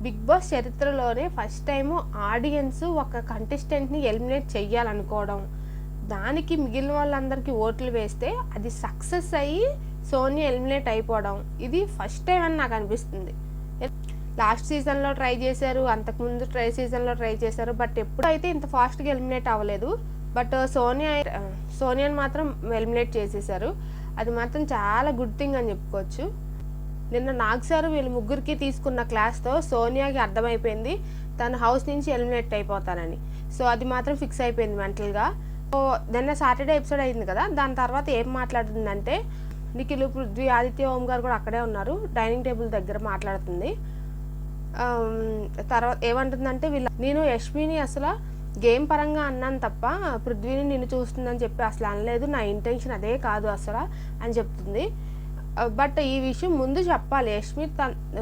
Big boss చరిత్రలోనే first time audience ఒక కంటెస్టెంట్ని eliminate చెయ్యాలనుకోవడం, దానికి మిగిలిన వాళ్ళందరికీ ఓట్లు వేస్తే అది సక్సెస్ అయ్యి సోనియా ఎలిమినేట్ అయిపోవడం, ఇది ఫస్ట్ టైం అని నాకు అనిపిస్తుంది. లాస్ట్ సీజన్లో ట్రై చేశారు, అంతకుముందు సీజన్లో ట్రై చేశారు, బట్ ఎప్పుడైతే ఇంత ఫాస్ట్గా ఎలిమినేట్ అవ్వలేదు. బట్ సోనియాని మాత్రం ఎలిమినేట్ చేసేసారు. అది మాత్రం చాలా గుడ్ థింగ్ అని చెప్పుకోవచ్చు. నిన్న నాగ్ సార్ వీళ్ళు ముగ్గురికి తీసుకున్న క్లాస్తో సోనియాకి అర్థమైపోయింది తను హౌస్ నుంచి ఎలిమినేట్ అయిపోతానని. సో అది మాత్రం ఫిక్స్ అయిపోయింది మెంటల్గా. సో నిన్న సాటర్డే ఎపిసోడ్ అయింది కదా, దాని తర్వాత ఏం మాట్లాడుతుందంటే నిఖిల్, పృథ్వీ, ఆదిత్య, ఓం గారు కూడా అక్కడే ఉన్నారు, డైనింగ్ టేబుల్ దగ్గర మాట్లాడుతుంది. తర్వాత ఏమంటుందంటే నేను యష్మిని అసలు గేమ్ పరంగా అన్నాను తప్ప పృథ్వీని నిన్ను చూస్తుందని చెప్పి అసలు అనలేదు, నా ఇంటెన్షన్ అదే కాదు అసలు అని చెప్తుంది. బట్ ఈ విషయం ముందు చెప్పాలి, యష్మి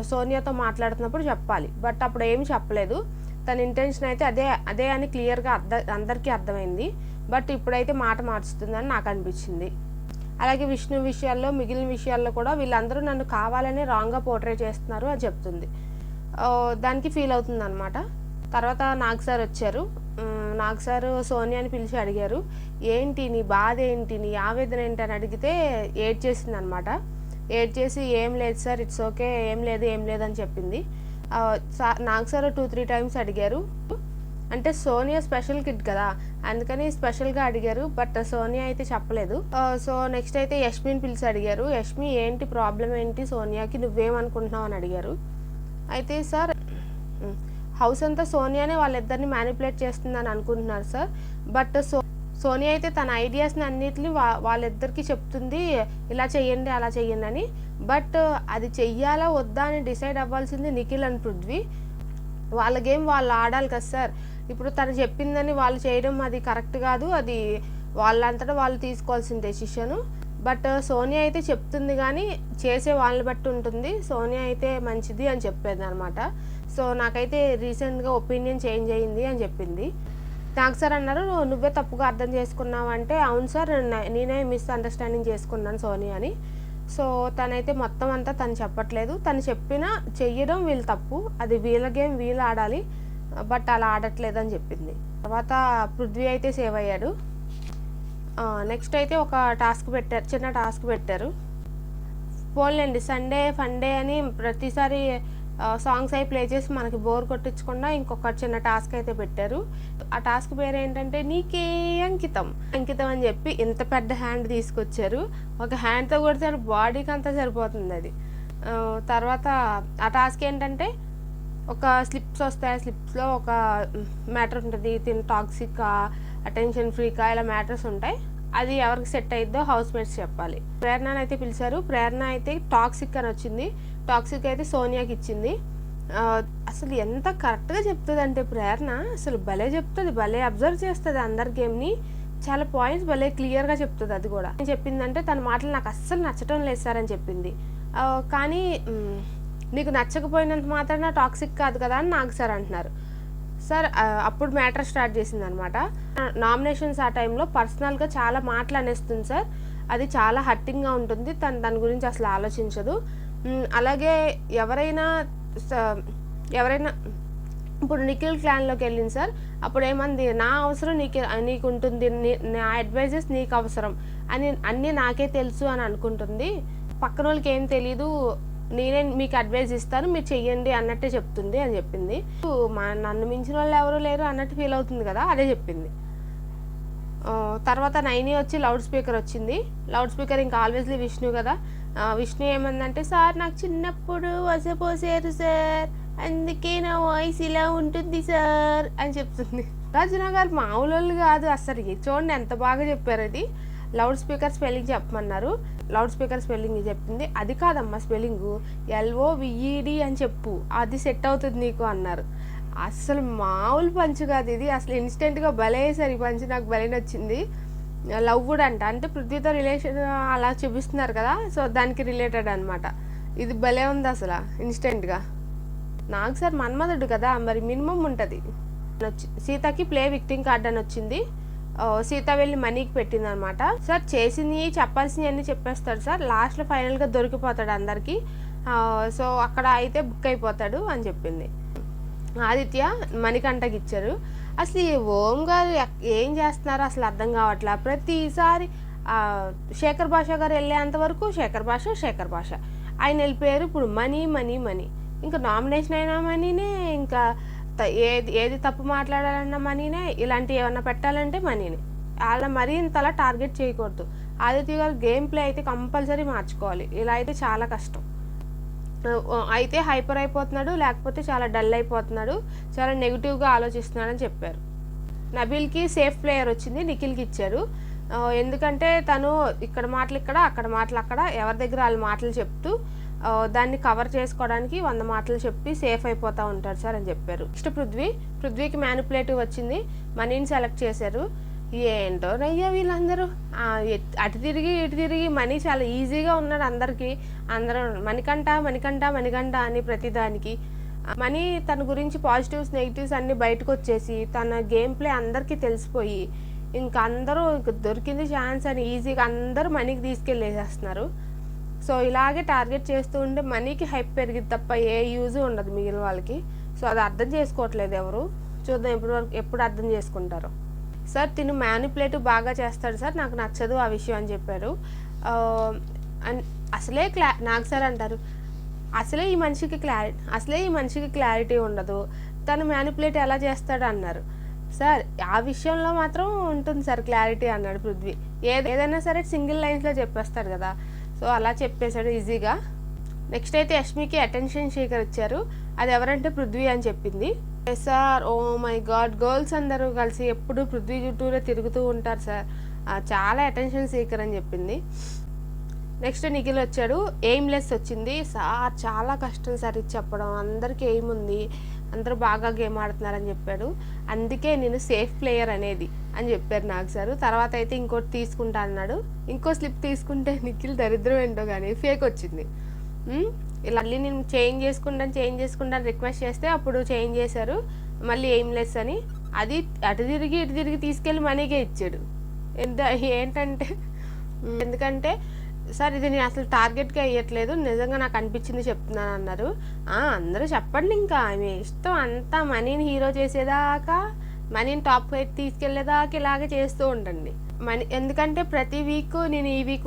సోనియాతో మాట్లాడుతున్నప్పుడు చెప్పాలి. బట్ అప్పుడు ఏమి చెప్పలేదు, తన ఇంటెన్షన్ అయితే అదే అని క్లియర్గా అందరికీ అర్థమైంది. బట్ ఇప్పుడైతే మాట మార్చుతుందని నాకు అనిపించింది. అలాగే విష్ణు విషయాల్లో, మిగిలిన విషయాల్లో కూడా వీళ్ళందరూ నన్ను కావాలని రాంగ్గా పోర్ట్రే చేస్తున్నారు అని చెప్తుంది. దానికి ఫీల్ అవుతుంది అనమాట. తర్వాత నాగ్ సార్ వచ్చారు. నాగ్ సార్ సోనియాని పిలిచి అడిగారు, ఏంటి నీ బాధ ఏంటి, నీ ఆవేదన ఏంటి అని అడిగితే ఏడ్చేసింది అనమాట. ఏడ్చేసి ఏం లేదు సార్, ఇట్స్ ఓకే, ఏం లేదు అని చెప్పింది. నాగ్ సార్ 2-3 టైమ్స్ అడిగారు, అంటే సోనియా స్పెషల్ కిడ్ కదా అందుకని స్పెషల్గా అడిగారు. బట్ సోనియా అయితే చెప్పలేదు. సో నెక్స్ట్ అయితే యష్మిని పిలిచి అడిగారు, యష్మి ఏంటి ప్రాబ్లం ఏంటి సోనియాకి, నువ్వేమనుకుంటున్నావు అని అడిగారు. అయితే సార్ హౌస్ అంతా సోనియానే వాళ్ళిద్దరిని మ్యానిపులేట్ చేస్తుందని అనుకుంటున్నారు సార్. బట్ సోనియా అయితే తన ఐడియాస్ని అన్నిటిని వాళ్ళిద్దరికి చెప్తుంది, ఇలా చెయ్యండి అలా చెయ్యండి అని. బట్ అది చెయ్యాలా వద్దా అని డిసైడ్ అవ్వాల్సింది నిఖిల్ అండ్ పృథ్వీ. వాళ్ళ గేమ్ వాళ్ళు ఆడాలి కదా సార్. ఇప్పుడు తను చెప్పిందని వాళ్ళు చేయడం అది కరెక్ట్ కాదు, అది వాళ్ళంతటా వాళ్ళు తీసుకోవాల్సిన డెసిషను. బట్ సోనియా అయితే చెప్తుంది కానీ చేసే వాళ్ళని బట్టి ఉంటుంది. సోనియా అయితే మంచిది అని చెప్పేది అనమాట. సో నాకైతే రీసెంట్గా ఒపీనియన్ చేంజ్ అయ్యింది అని చెప్పింది. నాకు సార్ అన్నారు, నువ్వే తప్పుగా అర్థం చేసుకున్నావు అంటే, అవును సార్ నేనే మిస్అండర్స్టాండింగ్ చేసుకున్నాను సోనియాని. సో తనైతే మొత్తం అంతా తను చెప్పట్లేదు, తను చెప్పినా చెయ్యడం వీళ్ళ తప్పు, అది వీళ్ళ గేమ్ వీళ్ళు ఆడాలి, బట్ అలా ఆడట్లేదు అని చెప్పింది. తర్వాత పృథ్వీ అయితే సేవ్ అయ్యాడు. నెక్స్ట్ అయితే ఒక టాస్క్ పెట్టారు, చిన్న టాస్క్ పెట్టారు. పోన్లేండి, సండే ఫండే అని ప్రతిసారి సాంగ్స్ అయి ప్లే చేసి మనకి బోర్ కొట్టించకుండా ఇంకొక చిన్న టాస్క్ అయితే పెట్టారు. ఆ టాస్క్ పేరు ఏంటంటే నీకే అంకితం అని చెప్పి ఇంత పెద్ద హ్యాండ్ తీసుకొచ్చారు. ఒక హ్యాండ్తో కొడితే బాడీకి అంతా సరిపోతుంది అది. తర్వాత ఆ టాస్క్ ఏంటంటే ఒక స్లిప్స్ వస్తాయి, స్లిప్స్లో ఒక మ్యాటర్ ఉంటుంది, టాక్సికా, అటెన్షన్ ఫ్రీకా, ఇలా మ్యాటర్స్ ఉంటాయి. అది ఎవరికి సెట్ అయిద్దో హౌస్ మేట్స్ చెప్పాలి. ప్రేరణని అయితే పిలిచారు. ప్రేరణ అయితే టాక్సిక్ అని వచ్చింది, టాక్సిక్ అయితే సోనియాకి ఇచ్చింది. అసలు ఎంత కరెక్ట్గా చెప్తుంది అంటే ప్రేరణ అసలు భలే చెప్తుంది, భలే అబ్జర్వ్ చేస్తుంది అందరి గేమ్ని, చాలా పాయింట్స్ భలే క్లియర్గా చెప్తుంది. అది కూడా చెప్పిందంటే తన మాటలు నాకు అస్సలు నచ్చటం లేదు సార్ అని చెప్పింది. కానీ నీకు నచ్చకపోయినంత మాత్రాన టాక్సిక్ కాదు కదా అని నాకు సార్ అంటున్నారు. సార్ అప్పుడు మ్యాటర్ స్టార్ట్ చేసింది అనమాట. నామినేషన్స్ ఆ టైంలో పర్సనల్గా చాలా మాటలు అనేస్తుంది సార్, అది చాలా హర్టింగ్గా ఉంటుంది, దాని గురించి అసలు ఆలోచించదు. అలాగే ఎవరైనా ఇప్పుడు నిఖిల్ క్లాన్లోకి వెళ్ళింది సార్, అప్పుడు ఏమంది, నా అవసరం నీకు ఉంటుంది, నా అడ్వైజెస్ నీకు అవసరం అని అన్నీ నాకే తెలుసు అని అనుకుంటుంది, పక్కన వాళ్ళకి ఏం తెలీదు, నేనే మీకు అడ్వైజ్ ఇస్తాను మీరు చెయ్యండి అన్నట్టే చెప్తుంది అని చెప్పింది. నన్ను మించిన వాళ్ళు ఎవరు లేరు అన్నట్టు ఫీల్ అవుతుంది కదా, అదే చెప్పింది. తర్వాత నైని వచ్చి లౌడ్ స్పీకర్ వచ్చింది. లౌడ్ స్పీకర్ ఇంకా ఆల్వేస్లీ విష్ణు కదా. విష్ణు ఏమందంటే, సార్ నాకు చిన్నప్పుడు వసపోసారు సార్, అందుకే నా వాయిస్ ఇలా ఉంటుంది సార్ అని చెప్తుంది. రాజునా గారు మామూలు కాదు అసలు, చూడండి ఎంత బాగా చెప్పారు. అది లౌడ్ స్పీకర్ స్పెల్లింగ్ చెప్పమన్నారు, లౌడ్ స్పీకర్ స్పెల్లింగ్ చెప్పింది. అది కాదమ్మా స్పెల్లింగు, LOVED అని చెప్పు, అది సెట్ అవుతుంది నీకు అన్నారు. అసలు మామూలు పంచు కాదు ఇది, అసలు ఇన్స్టెంట్గా భలే వేసారు ఈ పంచు, నాకు భలే నచ్చింది. లవ్ కూడా అంటే పృథ్వీతో రిలేషన్ అలా చూపిస్తున్నారు కదా, సో దానికి రిలేటెడ్ అనమాట. ఇది భలే ఉంది అసలు ఇన్స్టెంట్గా. నాకు సార్ మన్మధుడు కదా, మరి మినిమం ఉంటుంది. సీతకి ప్లే విక్టింగ్ కార్డ్ అని వచ్చింది. సీత వెళ్ళి మనీకి పెట్టింది అనమాట. సార్ చేసింది చెప్పాల్సినవి అన్నీ చెప్పేస్తాడు సార్, లాస్ట్లో ఫైనల్గా దొరికిపోతాడు అందరికీ. సో అక్కడ అయితే బుక్ అయిపోతాడు అని చెప్పింది. ఆదిత్య మణికంఠకి ఇచ్చారు. అసలు ఈ ఓం గారు ఏం చేస్తున్నారో అసలు అర్థం కావట్లా. ప్రతిసారి శేఖర్ భాష గారు వెళ్ళేంత వరకు శేఖర్ భాష ఆయన వెళ్ళిపోయారు. ఇప్పుడు మనీ మనీ మనీ, ఇంకా నామినేషన్ అయినా మనీనే, ఇంకా ఏది తప్పు మాట్లాడాలన్నా మనీనే, ఇలాంటివి ఏమన్నా పెట్టాలంటే మనీనే. అలా మరీ ఇంతలా టార్గెట్ చేయకూడదు. ఆదిత్య గారు గేమ్ ప్లే అయితే కంపల్సరీ మార్చుకోవాలి. ఇలా అయితే చాలా కష్టం. అయితే హైపర్ అయిపోతున్నాడు, లేకపోతే చాలా డల్ అయిపోతున్నాడు, చాలా నెగిటివ్గా ఆలోచిస్తున్నాడు అని చెప్పారు. నబీల్కి సేఫ్ ప్లేయర్ వచ్చింది, నిఖిల్కి ఇచ్చారు. ఎందుకంటే తను ఇక్కడ మాటలు ఇక్కడ, అక్కడ మాటలు అక్కడ, ఎవరి దగ్గర వాళ్ళ మాటలు చెప్తూ దాన్ని కవర్ చేసుకోవడానికి 100 మాటలు చెప్పి సేఫ్ అయిపోతూ ఉంటారు సార్ అని చెప్పారు. నెక్స్ట్ పృథ్వీకి మ్యానిపులేటివ్ వచ్చింది, మనీని సెలెక్ట్ చేశారు. ఏంటో రయ్యా వీళ్ళందరూ అటు తిరిగి ఇటు తిరిగి మనీ చాలా ఈజీగా ఉన్నాడు అందరికీ. అందరూ మణికంఠ అని ప్రతిదానికి. మనీ తన గురించి పాజిటివ్స్ నెగిటివ్స్ అన్నీ బయటకు వచ్చేసి తన గేమ్ ప్లే అందరికీ తెలిసిపోయి ఇంకా అందరూ దొరికింది ఛాన్స్ అని ఈజీగా అందరూ మనీకి తీసుకెళ్ళేసేస్తున్నారు. సో ఇలాగే టార్గెట్ చేస్తూ ఉంటే మనీకి హైప్ పెరిగింది తప్ప ఏ యూజ్ ఉండదు మిగిలిన వాళ్ళకి. సో అది అర్థం చేసుకోవట్లేదు ఎవరు. చూద్దాం ఎప్పుడు అర్థం చేసుకుంటారో. సార్ తిను మ్యానిపులేటివ్ బాగా చేస్తాడు సార్, నాకు నచ్చదు ఆ విషయం అని చెప్పారు. అసలే నాకు సార్ అంటారు అసలే ఈ మనిషికి క్లారిటీ ఉండదు, తను మ్యానిపులేట్ ఎలా చేస్తాడు అన్నారు. సార్ ఆ విషయంలో మాత్రం ఉంటుంది సార్ క్లారిటీ అన్నాడు పృథ్వీ. ఏదైనా సరే సింగిల్ లైన్స్లో చెప్పేస్తాడు కదా, సో అలా చెప్పేశాడు ఈజీగా. నెక్స్ట్ అయితే యష్మికి అటెన్షన్ సీకర్ ఇచ్చారు. అది ఎవరంటే పృథ్వీ అని చెప్పింది. Sir oh my God, girls అందరూ కలిసి ఎప్పుడు పృథ్వీ చుట్టూరే తిరుగుతూ ఉంటారు సార్, చాలా అటెన్షన్ సీకర్ అని చెప్పింది. నెక్స్ట్ నిఖిల్ వచ్చాడు, ఎయిమ్లెస్ వచ్చింది. సార్ చాలా కష్టం సార్ ఇది చెప్పడం, అందరికీ ఎయిమ్ ఉంది, అందరూ బాగా గేమ్ ఆడుతున్నారని చెప్పాడు. అందుకే నేను సేఫ్ ప్లేయర్ అనేది అని చెప్పారు నాకు సార్. తర్వాత అయితే ఇంకోటి తీసుకుంటా అన్నాడు. ఇంకో స్లిప్ తీసుకుంటే నిఖిల్ దరిద్రం ఏంటో కానీ ఫేక్ వచ్చింది. ఇలా మళ్ళీ నేను చేంజ్ చేసుకుంటాను రిక్వెస్ట్ చేస్తే అప్పుడు చేంజ్ చేశారు మళ్ళీ ఎయిమ్లెస్ అని. అది అటు తిరిగి తీసుకెళ్ళి మనీకే ఇచ్చాడు. ఏంటంటే ఎందుకంటే సార్ ఇది నేను అసలు టార్గెట్గా వేయట్లేదు, నిజంగా నాకు అనిపించింది చెప్తున్నాను అన్నారు. అందరూ చెప్పండి, ఇంకా మీ ఇష్టం, అంతా మనీని హీరో చేసేదాకా, మనీని టాప్ ఫైట్ తీసుకెళ్లేదాకా ఇలాగే చేస్తూ ఉండండి. ఎందుకంటే ప్రతి వీక్ నేను ఈ వీక్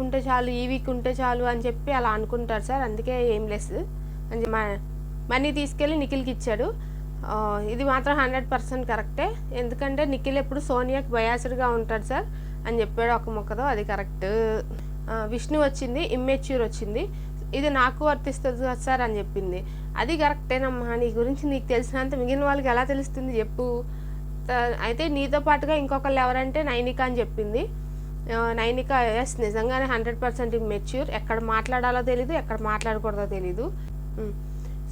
ఉంటే చాలు అని చెప్పి అలా అనుకుంటారు సార్. అందుకే ఏం లెస్ అని మనీ తీసుకెళ్ళి నిఖిల్కి ఇచ్చాడు. ఇది మాత్రం 100% కరెక్టే. ఎందుకంటే నిఖిల్ ఎప్పుడు సోనియాకి బయాస్డ్గా ఉంటాడు సార్ అని చెప్పాడు ఒక మొక్కతో, అది కరెక్ట్. విష్ణు వచ్చింది, ఇమ్మెచ్యూర్ వచ్చింది, ఇది నాకు వర్తిస్తుంది కదా సార్ అని చెప్పింది. అది కరెక్టేనమ్మా, నీ గురించి నీకు తెలిసినంత మిగిలిన వాళ్ళకి ఎలా తెలుస్తుంది చెప్పు. అయితే నీతో పాటుగా ఇంకొకళ్ళు ఎవరంటే నైనిక అని చెప్పింది. నైనిక ఎస్ నిజంగానే 100% ఇమ్మెచ్యూర్, ఎక్కడ మాట్లాడాలో తెలీదు, ఎక్కడ మాట్లాడకూడదో తెలీదు.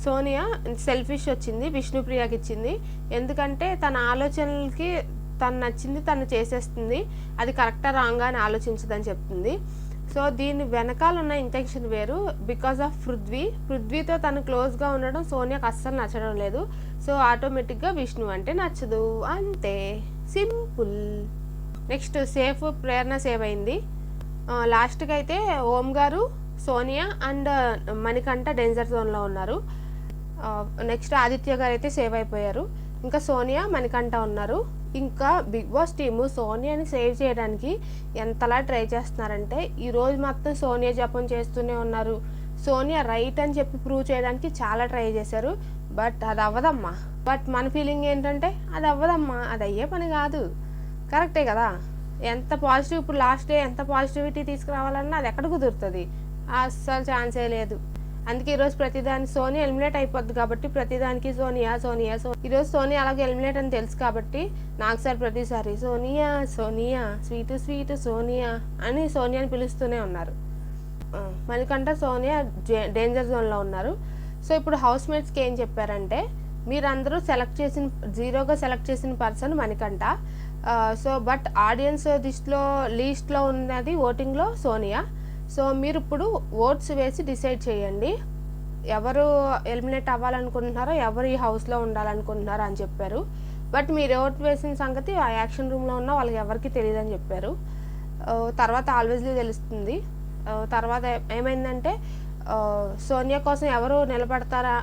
సోనియా సెల్ఫిష్ వచ్చింది, విష్ణుప్రియకి ఇచ్చింది. ఎందుకంటే తన ఆలోచనలకి తను నచ్చింది తను చేసేస్తుంది, అది కరెక్టా రాంగా అని ఆలోచించదని చెప్తుంది. సో దీని వెనకాల ఉన్న ఇంటెన్షన్ వేరు. బికాజ్ ఆఫ్ పృథ్వీతో తను క్లోజ్గా ఉండడం సోనియాకి అస్సలు నచ్చడం లేదు. సో ఆటోమేటిక్గా విష్ణు అంటే నచ్చదు, అంతే సింపుల్. నెక్స్ట్ ప్రేరణ సేవ్ అయింది. లాస్ట్కి అయితే ఓం గారు, సోనియా అండ్ మణికంఠ డేంజర్ జోన్లో ఉన్నారు. నెక్స్ట్ ఆదిత్య గారు అయితే సేవ్ అయిపోయారు. ఇంకా సోనియా, మణికంఠ ఉన్నారు. ఇంకా బిగ్ బాస్ టీము సోనియాని సేవ్ చేయడానికి ఎంతలా ట్రై చేస్తున్నారంటే ఈరోజు మొత్తం సోనియా జపం చేస్తూనే ఉన్నారు. సోనియా రైట్ అని చెప్పి ప్రూవ్ చేయడానికి చాలా ట్రై చేశారు. బట్ అది అవ్వదమ్మా. బట్ మన ఫీలింగ్ ఏంటంటే అది అవ్వదమ్మా, అది అయ్యే పని కాదు. కరెక్టే కదా, ఎంత పాజిటివ్, ఇప్పుడు లాస్ట్ డే ఎంత పాజిటివిటీ తీసుకురావాలన్నా అది ఎక్కడ కుదురుతుంది, అస్సలు ఛాన్సే లేదు. అందుకే ఈరోజు ప్రతిదానికి సోనియా ఎలిమినేట్ అయిపోద్ది కాబట్టి ప్రతిదానికి సోనియా. ఈరోజు సోనియా అలాగే ఎలిమినేట్ అని తెలుసు కాబట్టి నాకు సార్ ప్రతిసారి సోనియా స్వీట్ సోనియా అని సోనియాని పిలుస్తూనే ఉన్నారు. మణికంఠ, సోనియా డేంజర్ జోన్లో ఉన్నారు. సో ఇప్పుడు హౌస్ మేట్స్కి ఏం చెప్పారంటే మీరందరూ జీరోగా సెలెక్ట్ చేసిన person Manikanta. So but audience లీస్ట్లో ఉన్నది ఓటింగ్లో సోనియా. సో మీరు ఇప్పుడు ఓట్స్ వేసి డిసైడ్ చేయండి ఎవరు ఎలిమినేట్ అవ్వాలనుకుంటున్నారో, ఎవరు ఈ హౌస్లో ఉండాలనుకుంటున్నారో అని చెప్పారు. బట్ మీరు ఓట్ వేసిన సంగతి ఆ యాక్షన్ రూమ్లో ఉన్న వాళ్ళకి ఎవరికి తెలియదు అని చెప్పారు. తర్వాత ఆల్వేస్లీ తెలుస్తుంది. తర్వాత ఏమైందంటే సోనియా కోసం ఎవరు నిలబడతారా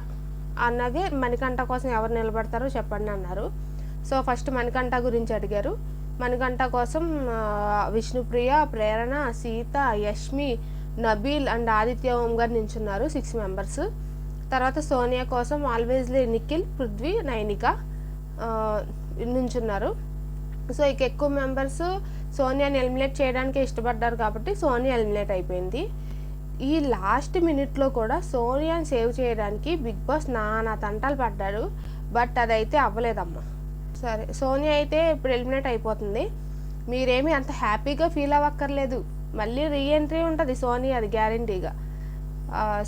అలాగే మణికంఠ కోసం ఎవరు నిలబడతారో చెప్పండి అన్నారు. సో ఫస్ట్ మణికంఠ గురించి అడిగారు. మణికంఠ కోసం విష్ణుప్రియ, ప్రేరణ, సీత, యష్మి, నబీల్ అండ్ ఆదిత్య ఓం గారు నించున్నారు 6 మెంబర్స్. తర్వాత సోనియా కోసం ఆల్వేస్లీ నిఖిల్, పృథ్వీ, నైనిక నుంచున్నారు. సో ఇక ఎక్కువ మెంబర్స్ సోనియాని ఎలిమినేట్ చేయడానికి ఇష్టపడ్డారు కాబట్టి సోనియా ఎలిమినేట్ అయిపోయింది. ఈ లాస్ట్ మినిట్లో కూడా సోనియాని సేవ్ చేయడానికి బిగ్ బాస్ నానా తంటాలు పడ్డాడు. బట్ అదైతే అవ్వలేదమ్మా. సరే, సోనియా అయితే ఇప్పుడు ఎలిమినేట్ అయిపోతుంది. మీరేమీ అంత హ్యాపీగా ఫీల్ అవ్వక్కర్లేదు. మళ్ళీ రీఎంట్రీ ఉంటుంది సోనియా, అది గ్యారంటీగా.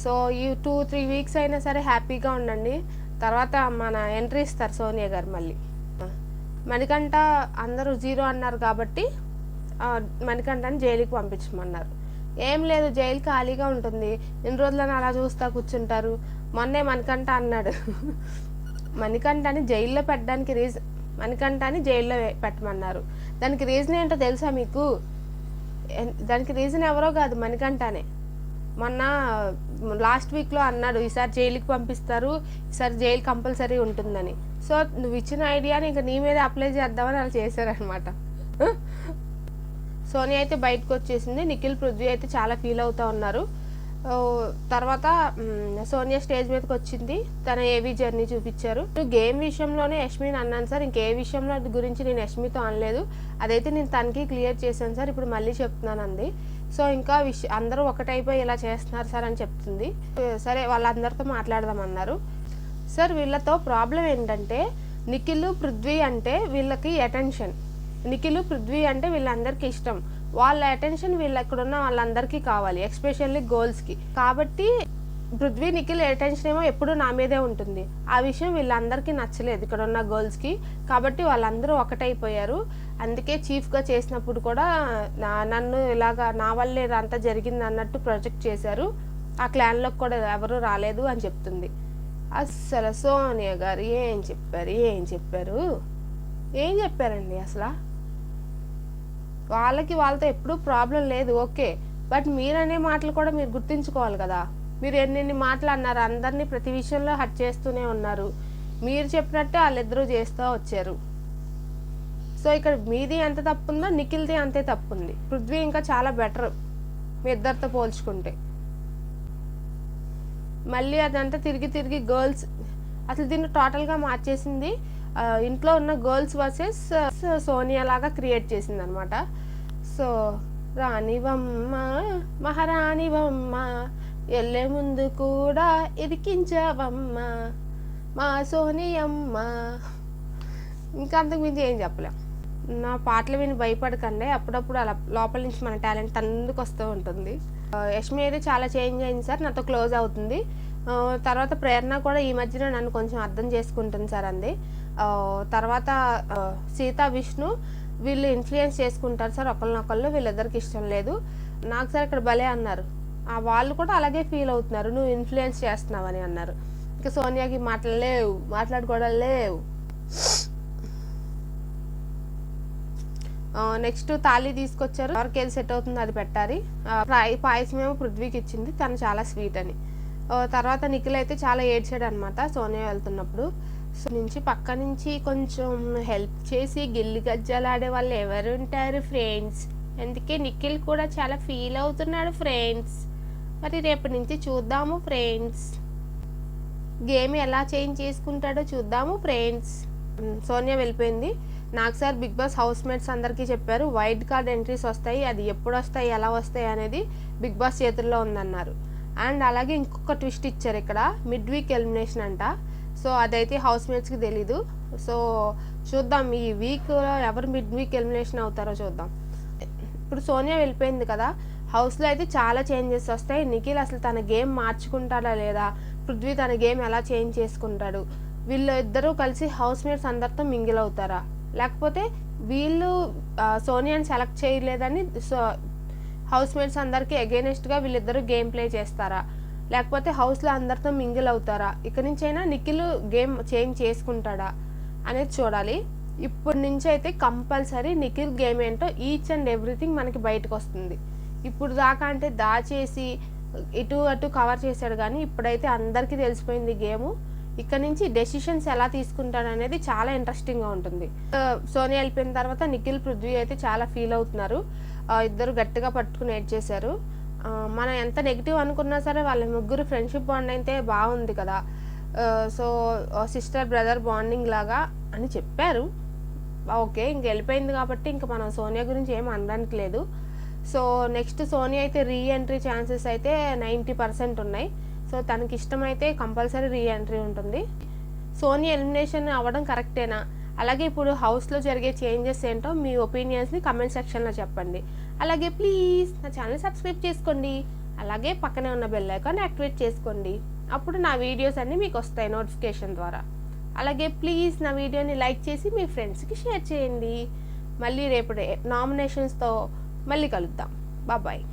సో ఈ 2-3 వీక్స్ అయినా సరే హ్యాపీగా ఉండండి. తర్వాత మన ఎంట్రీ ఇస్తారు సోనియా గారు మళ్ళీ. మణికంఠ అందరూ 0 అన్నారు కాబట్టి మణికంఠని జైలుకి పంపించమన్నారు. ఏం లేదు, జైలు ఖాళీగా ఉంటుంది, ఎన్ని రోజులని అలా చూస్తా కూర్చుంటారు. మొన్నే మణికంఠ అన్నాడు మణికంఠని జైల్లో పెట్టడానికి మణికంఠని జైల్లో పెట్టమన్నారు. దానికి రీజన్ ఏంటో తెలుసా మీకు? దానికి రీజన్ ఎవరో కాదు, మణికంఠనే. మొన్న లాస్ట్ వీక్లో అన్నాడు ఈసారి జైలుకి పంపిస్తారు, ఈసారి జైలు కంపల్సరీ ఉంటుందని. సో నువ్వు ఇచ్చిన ఐడియాని ఇంకా నీ మీద అప్లై చేద్దామని అలా చేశారనమాట. సోనియా అయితే బయటకు వచ్చేసింది. నిఖిల్, పృథ్వీ అయితే చాలా ఫీల్ అవుతూ ఉన్నారు. తర్వాత సోనియా స్టేజ్ మీదకి వచ్చింది, తన ఏవీ జర్నీ చూపించారు. గేమ్ విషయంలోనే యష్మిని అన్నాను సార్, ఇంకే విషయంలో గురించి నేను యష్మితో అనలేదు, అదైతే నేను తనకి క్లియర్ చేశాను సార్, ఇప్పుడు మళ్ళీ చెప్తున్నాను అంది. సో ఇంకా అందరూ ఒకటైపోయి ఇలా చేస్తున్నారు సార్ అని చెప్తుంది. సరే వాళ్ళందరితో మాట్లాడదామన్నారు. సార్ వీళ్ళతో ప్రాబ్లం ఏంటంటే నిఖిల్, పృథ్వీ అంటే వీళ్ళకి అటెన్షన్. నిఖిల్, పృథ్వీ అంటే వీళ్ళందరికీ ఇష్టం. వాళ్ళ అటెన్షన్ వీళ్ళు ఎక్కడున్న వాళ్ళందరికీ కావాలి, ఎస్పెషల్లీ గర్ల్స్కి. కాబట్టి పృథ్వీ, నిఖిల్ అటెన్షన్ ఏమో ఎప్పుడు నా మీదే ఉంటుంది. ఆ విషయం వీళ్ళందరికీ నచ్చలేదు ఇక్కడ ఉన్న గర్ల్స్కి. కాబట్టి వాళ్ళందరూ ఒకటైపోయారు. అందుకే చీఫ్గా చేసినప్పుడు కూడా నన్ను ఇలాగా నా వల్లే అంతా జరిగింది అన్నట్టు ప్రొజెక్ట్ చేశారు. ఆ క్లాన్లోకి కూడా ఎవరు రాలేదు అని చెప్తుంది. అస్సలు సోనియా గారు ఏం చెప్పారండి అసలు? వాళ్ళతో ఎప్పుడూ ప్రాబ్లం లేదు, ఓకే. బట్ మీరనే మాటలు కూడా మీరు గుర్తుంచుకోవాలి కదా. మీరు ఎన్ని మాటలు అన్నారు, అందరినీ ప్రతి విషయంలో హర్ట్ చేస్తూనే ఉన్నారు. మీరు చెప్పినట్టే వాళ్ళిద్దరూ చేస్తూ వచ్చారు. సో ఇక్కడ మీది ఎంత తప్పుందో నిఖిల్ది అంతే తప్పుంది. పృథ్వీ ఇంకా చాలా బెటర్ మీ ఇద్దరితో పోల్చుకుంటే. మళ్ళీ అదంతా తిరిగి గర్ల్స్, అసలు దీన్ని టోటల్గా మార్చేసింది. ఇంట్లో ఉన్న గర్ల్స్ వర్సెస్ సోనియా లాగా క్రియేట్ చేసింది అనమాట. సో రాణివమ్మ, మహారాణివమ్మ, ఎల్లే ముందు కూడా ఇరికించవమ్మ మా సోనియమ్మ. ఇంకా అంతకుమించి ఏం చెప్పలేం. నా పాటలు విని భయపడకండి, అప్పుడప్పుడు అలా లోపల నుంచి మన టాలెంట్ అందుకు వస్తూ ఉంటుంది. యష్మి అయితే చాలా చేంజ్ అయింది సార్, నాతో క్లోజ్ అవుతుంది. తర్వాత ప్రేరణ కూడా ఈ మధ్యన నన్ను కొంచెం అర్థం చేసుకుంటుంది సార్ అంది. తర్వాత సీత, విష్ణు వీళ్ళు ఇన్ఫ్లుయెన్స్ చేసుకుంటారు సార్ ఒకళ్ళనొకళ్ళు, వీళ్ళిద్దరికి ఇష్టం లేదు నాకు సార్ ఇక్కడ భలే అన్నారు. వాళ్ళు కూడా అలాగే ఫీల్ అవుతున్నారు, నువ్వు ఇన్ఫ్లుయెన్స్ చేస్తున్నావని అన్నారు. ఇంకా సోనియాకి మాట్లాడుకోవడం లేవు. నెక్స్ట్ తాళి తీసుకొచ్చారు, ఎవరికి ఏది సెట్ అవుతుందో అది పెట్టాలి. పాయసం ఏమో పృథ్వీకి ఇచ్చింది, తను చాలా స్వీట్ అని. తర్వాత నిఖిల్ అయితే చాలా ఏడ్చాడు అనమాట సోనియా వెళ్తున్నప్పుడు. సో నుంచి పక్క నుంచి కొంచెం హెల్ప్ చేసి గిల్లి గజ్జలాడే వాళ్ళు ఎవరు ఉంటారు ఫ్రెండ్స్. అందుకే నిఖిల్ కూడా చాలా ఫీల్ అవుతున్నాడు ఫ్రెండ్స్. మరి రేపటి నుంచి చూద్దాము ఫ్రెండ్స్, గేమ్ ఎలా చేంజ్ చేసుకుంటాడో చూద్దాము ఫ్రెండ్స్. సోనియా వెళ్ళిపోయింది. నాకు sir Bigg Boss housemates అందరికీ చెప్పారు వైల్డ్ కార్డ్ ఎంట్రీస్ వస్తాయి, అది ఎప్పుడు వస్తాయి ఎలా వస్తాయి అనేది బిగ్ బాస్ చేతుల్లో ఉందన్నారు. అండ్ అలాగే ఇంకొక ట్విస్ట్ ఇచ్చారు ఇక్కడ, మిడ్ వీక్ ఎలిమినేషన్ అంట. సో అదైతే హౌస్ మేట్స్కి తెలీదు. సో చూద్దాం ఈ వీక్లో ఎవరు మిడ్ వీక్ ఎలిమినేషన్ అవుతారో చూద్దాం. ఇప్పుడు సోనియా వెళ్ళిపోయింది కదా, హౌస్లో అయితే చాలా చేంజెస్ వస్తాయి. నిఖిల్ అసలు తన గేమ్ మార్చుకుంటాడా లేదా, పృథ్వీ తన గేమ్ ఎలా చేంజ్ చేసుకుంటాడు, వీళ్ళు ఇద్దరూ కలిసి హౌస్ మేట్స్ అందరితో మింగిల్ అవుతారా, లేకపోతే వీళ్ళు సోనియాని సెలెక్ట్ చేయలేదని హౌస్ మేట్స్ అందరికీ అగైనెస్ట్గా వీళ్ళిద్దరూ గేమ్ ప్లే చేస్తారా, లేకపోతే హౌస్లో అందరితో మింగిల్ అవుతారా, ఇక్కడి నుంచైనా నిఖిల్ గేమ్ చేంజ్ చేసుకుంటాడా అనేది చూడాలి. ఇప్పటి నుంచి అయితే కంపల్సరీ నిఖిల్ గేమ్ ఏంటో ఈచ్ అండ్ ఎవ్రీథింగ్ మనకి బయటకు వస్తుంది. ఇప్పుడు దాకా అంటే దాచేసి ఇటు అటు కవర్ చేశాడు, కానీ ఇప్పుడైతే అందరికీ తెలిసిపోయింది గేము. ఇక్కడ నుంచి డెసిషన్స్ ఎలా తీసుకుంటాడు అనేది చాలా ఇంట్రెస్టింగ్గా ఉంటుంది. సోనియా వెళ్ళిపోయిన తర్వాత నిఖిల్ పృథ్వీ అయితే చాలా ఫీల్ అవుతున్నారు. ఇద్దరు గట్టిగా పట్టుకుని ఏడ్చేశారు. మనం ఎంత నెగిటివ్ అనుకున్నా సరే వాళ్ళ ముగ్గురు ఫ్రెండ్షిప్ బాండ్ అయితే బాగుంది కదా, సో సిస్టర్ బ్రదర్ బాండింగ్ లాగా అని చెప్పారు. ఓకే, ఇంక వెళ్ళిపోయింది కాబట్టి ఇంక మనం సోనియా గురించి ఏం అనడానికి లేదు. సో నెక్స్ట్ సోనియా అయితే రీఎంట్రీ ఛాన్సెస్ అయితే 90% ఉన్నాయి. సో తనకి ఇష్టమైతే కంపల్సరీ రీఎంట్రీ ఉంటుంది. సోనియా ఎలిమినేషన్ అవ్వడం కరెక్టేనా, అలాగే ఇప్పుడు హౌస్లో జరిగే చేంజెస్ ఏంటో మీ ఒపీనియన్స్ని కమెంట్ సెక్షన్లో చెప్పండి. అలాగే ప్లీజ్ నా ఛానల్ సబ్స్క్రైబ్ చేసుకోండి. అలాగే పక్కనే ఉన్న బెల్ ఐకాన్ యాక్టివేట్ చేసుకోండి. అప్పుడు నా వీడియోస్ అన్నీ మీకు వస్తాయి నోటిఫికేషన్ ద్వారా. అలాగే ప్లీజ్ నా వీడియోని లైక్ చేసి మీ ఫ్రెండ్స్కి షేర్ చేయండి. మళ్ళీ రేపు నామినేషన్స్తో మళ్ళీ కలుద్దాం. బాయ్.